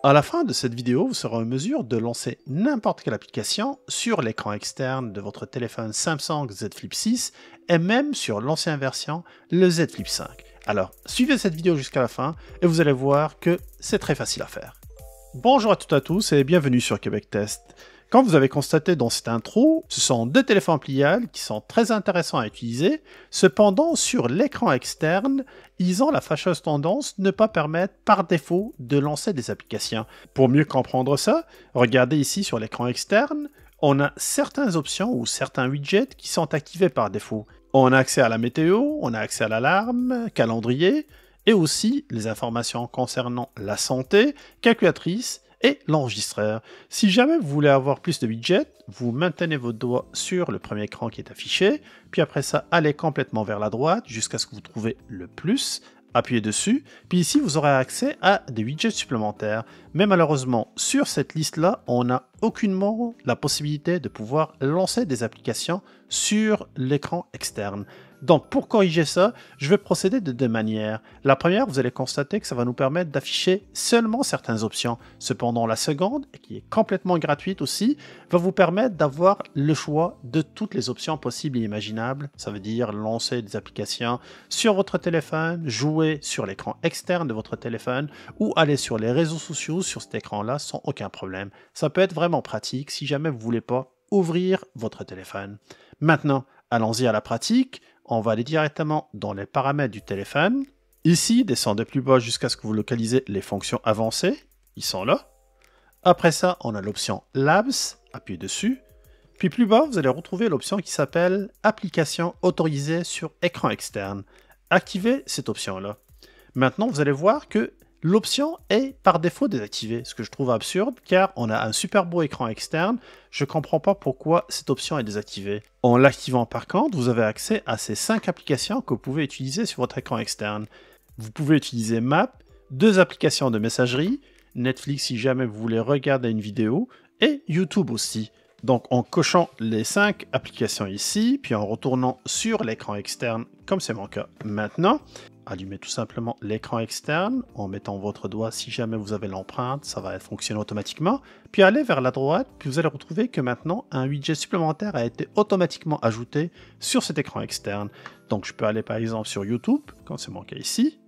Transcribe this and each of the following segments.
À la fin de cette vidéo, vous serez en mesure de lancer n'importe quelle application sur l'écran externe de votre téléphone Samsung Z Flip 6 et même sur l'ancienne version, le Z Flip 5. Alors, suivez cette vidéo jusqu'à la fin et vous allez voir que c'est très facile à faire. Bonjour à toutes et à tous et bienvenue sur Québec Test. Comme vous avez constaté dans cette intro, ce sont deux téléphones pliables qui sont très intéressants à utiliser. Cependant, sur l'écran externe, ils ont la fâcheuse tendance de ne pas permettre par défaut de lancer des applications. Pour mieux comprendre ça, regardez ici sur l'écran externe, on a certaines options ou certains widgets qui sont activés par défaut. On a accès à la météo, on a accès à l'alarme, calendrier, et aussi les informations concernant la santé, calculatrice, et l'enregistreur. Si jamais vous voulez avoir plus de widgets, vous maintenez votre doigt sur le premier écran qui est affiché, puis après ça, allez complètement vers la droite jusqu'à ce que vous trouvez le plus, appuyez dessus, puis ici vous aurez accès à des widgets supplémentaires. Mais malheureusement, sur cette liste-là, on n'a aucunement la possibilité de pouvoir lancer des applications sur l'écran externe. Donc, pour corriger ça, je vais procéder de deux manières. La première, vous allez constater que ça va nous permettre d'afficher seulement certaines options. Cependant, la seconde, qui est complètement gratuite aussi, va vous permettre d'avoir le choix de toutes les options possibles et imaginables. Ça veut dire lancer des applications sur votre téléphone, jouer sur l'écran externe de votre téléphone ou aller sur les réseaux sociaux sur cet écran-là sans aucun problème. Ça peut être vraiment pratique si jamais vous ne voulez pas ouvrir votre téléphone. Maintenant, allons-y à la pratique. On va aller directement dans les paramètres du téléphone. Ici, descendez plus bas jusqu'à ce que vous localisez les fonctions avancées. Ils sont là. Après ça, on a l'option Labs. Appuyez dessus. Puis plus bas, vous allez retrouver l'option qui s'appelle Application autorisée sur écran externe. Activez cette option-là. Maintenant, vous allez voir que l'option est par défaut désactivée, ce que je trouve absurde car on a un super beau écran externe. Je ne comprends pas pourquoi cette option est désactivée. En l'activant par contre, vous avez accès à ces 5 applications que vous pouvez utiliser sur votre écran externe. Vous pouvez utiliser Maps, 2 applications de messagerie, Netflix si jamais vous voulez regarder une vidéo, et YouTube aussi. Donc en cochant les 5 applications ici, puis en retournant sur l'écran externe, comme c'est mon cas maintenant, allumez tout simplement l'écran externe en mettant votre doigt si jamais vous avez l'empreinte, ça va fonctionner automatiquement. Puis allez vers la droite, puis vous allez retrouver que maintenant un widget supplémentaire a été automatiquement ajouté sur cet écran externe. Donc je peux aller par exemple sur YouTube, comme c'est mon cas ici.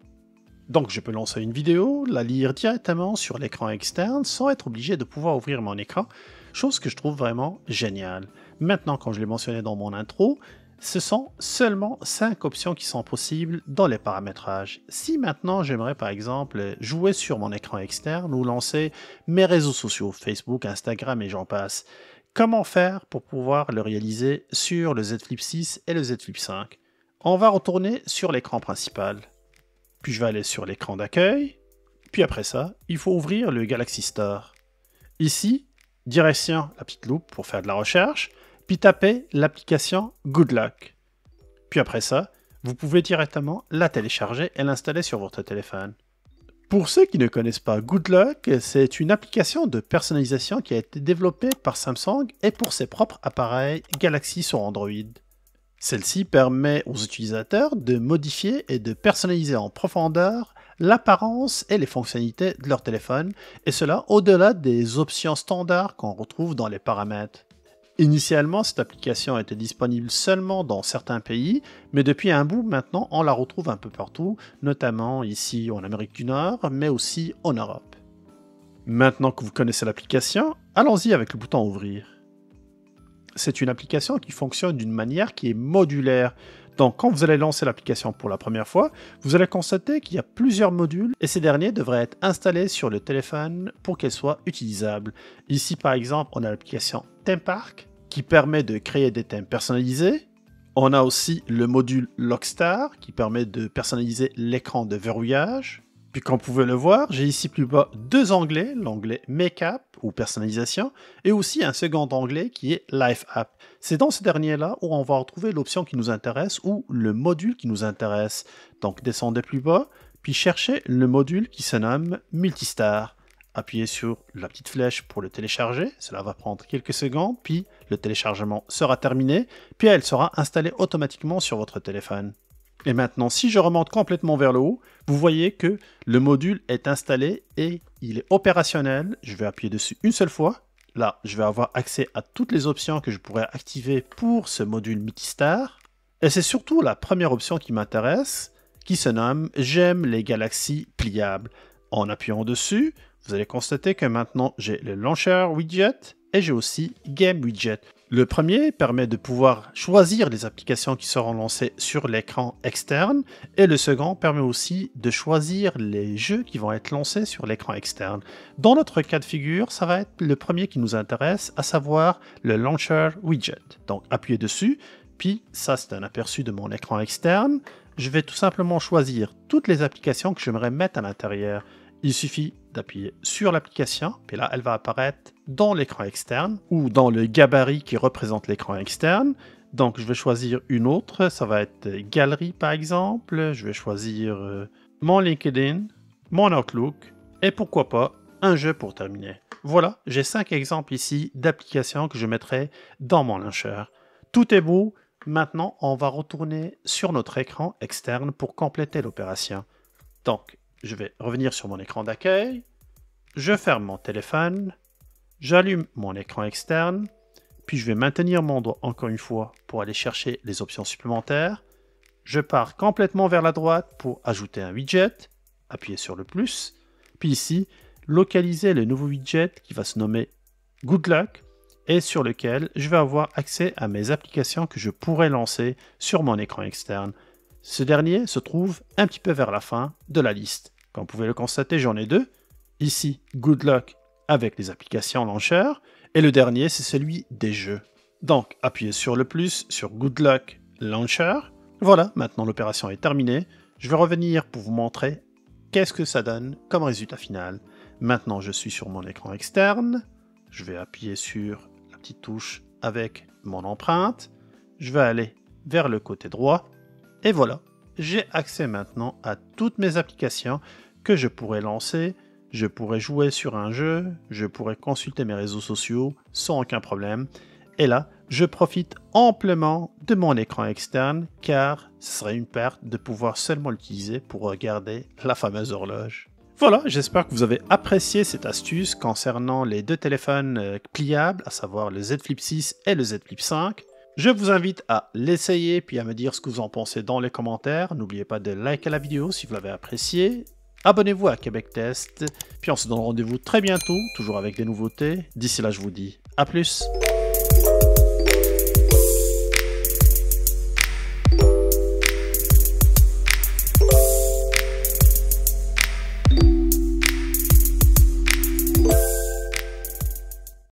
Donc je peux lancer une vidéo, la lire directement sur l'écran externe sans être obligé de pouvoir ouvrir mon écran, chose que je trouve vraiment géniale. Maintenant, comme je l'ai mentionné dans mon intro, ce sont seulement 5 options qui sont possibles dans les paramétrages. Si maintenant j'aimerais par exemple jouer sur mon écran externe ou lancer mes réseaux sociaux, Facebook, Instagram et j'en passe, comment faire pour pouvoir le réaliser sur le Z Flip 6 et le Z Flip 5? On va retourner sur l'écran principal. Puis je vais aller sur l'écran d'accueil. Puis après ça, il faut ouvrir le Galaxy Store. Ici, direction la petite loupe pour faire de la recherche. Puis tapez l'application Good Luck. Puis après ça, vous pouvez directement la télécharger et l'installer sur votre téléphone. Pour ceux qui ne connaissent pas Good Luck, c'est une application de personnalisation qui a été développée par Samsung et pour ses propres appareils Galaxy sur Android. Celle-ci permet aux utilisateurs de modifier et de personnaliser en profondeur l'apparence et les fonctionnalités de leur téléphone, et cela au-delà des options standards qu'on retrouve dans les paramètres. Initialement, cette application était disponible seulement dans certains pays, mais depuis un bout maintenant, on la retrouve un peu partout, notamment ici en Amérique du Nord, mais aussi en Europe. Maintenant que vous connaissez l'application, allons-y avec le bouton Ouvrir. C'est une application qui fonctionne d'une manière qui est modulaire. Donc, quand vous allez lancer l'application pour la première fois, vous allez constater qu'il y a plusieurs modules et ces derniers devraient être installés sur le téléphone pour qu'elles soient utilisables. Ici, par exemple, on a l'application Theme Park qui permet de créer des thèmes personnalisés. On a aussi le module Lockstar qui permet de personnaliser l'écran de verrouillage. Puis comme vous pouvez le voir, j'ai ici plus bas 2 onglets, l'onglet Make-up ou personnalisation, et aussi un second onglet qui est Live App. C'est dans ce dernier-là où on va retrouver l'option qui nous intéresse ou le module qui nous intéresse. Donc descendez plus bas, puis cherchez le module qui se nomme Multistar. Appuyez sur la petite flèche pour le télécharger, cela va prendre quelques secondes, puis le téléchargement sera terminé, puis elle sera installée automatiquement sur votre téléphone. Et maintenant, si je remonte complètement vers le haut, vous voyez que le module est installé et il est opérationnel. Je vais appuyer dessus une seule fois. Là, je vais avoir accès à toutes les options que je pourrais activer pour ce module Mitistar. Et c'est surtout la première option qui m'intéresse, qui se nomme « J'aime les galaxies pliables ». En appuyant dessus, vous allez constater que maintenant j'ai le Launcher Widget et j'ai aussi Game Widget. Le premier permet de pouvoir choisir les applications qui seront lancées sur l'écran externe et le second permet aussi de choisir les jeux qui vont être lancés sur l'écran externe. Dans notre cas de figure, ça va être le premier qui nous intéresse, à savoir le Launcher Widget. Donc appuyez dessus, puis ça c'est un aperçu de mon écran externe. Je vais tout simplement choisir toutes les applications que j'aimerais mettre à l'intérieur. Il suffit d'appuyer sur l'application, puis là, elle va apparaître dans l'écran externe ou dans le gabarit qui représente l'écran externe. Donc, je vais choisir une autre. Ça va être Galerie, par exemple. Je vais choisir mon LinkedIn, mon Outlook et pourquoi pas un jeu pour terminer. Voilà, j'ai 5 exemples ici d'applications que je mettrai dans mon launcher. Tout est beau. Maintenant, on va retourner sur notre écran externe pour compléter l'opération. Donc, je vais revenir sur mon écran d'accueil, je ferme mon téléphone, j'allume mon écran externe, puis je vais maintenir mon doigt encore une fois pour aller chercher les options supplémentaires. Je pars complètement vers la droite pour ajouter un widget, appuyer sur le plus, puis ici, localiser le nouveau widget qui va se nommer Good Luck et sur lequel je vais avoir accès à mes applications que je pourrais lancer sur mon écran externe. Ce dernier se trouve un petit peu vers la fin de la liste. Comme vous pouvez le constater, j'en ai deux. Ici, Good Luck avec les applications Launcher. Et le dernier, c'est celui des jeux. Donc, appuyez sur le plus sur Good Luck Launcher. Voilà, maintenant l'opération est terminée. Je vais revenir pour vous montrer qu'est-ce que ça donne comme résultat final. Maintenant, je suis sur mon écran externe. Je vais appuyer sur la petite touche avec mon empreinte. Je vais aller vers le côté droit. Et voilà, j'ai accès maintenant à toutes mes applications que je pourrais lancer. Je pourrais jouer sur un jeu, je pourrais consulter mes réseaux sociaux sans aucun problème. Et là, je profite amplement de mon écran externe car ce serait une perte de pouvoir seulement l'utiliser pour regarder la fameuse horloge. Voilà, j'espère que vous avez apprécié cette astuce concernant les deux téléphones pliables, à savoir le Z Flip 6 et le Z Flip 5. Je vous invite à l'essayer puis à me dire ce que vous en pensez dans les commentaires. N'oubliez pas de liker la vidéo si vous l'avez appréciée. Abonnez-vous à Québec Test. Puis on se donne rendez-vous très bientôt, toujours avec des nouveautés. D'ici là, je vous dis à plus.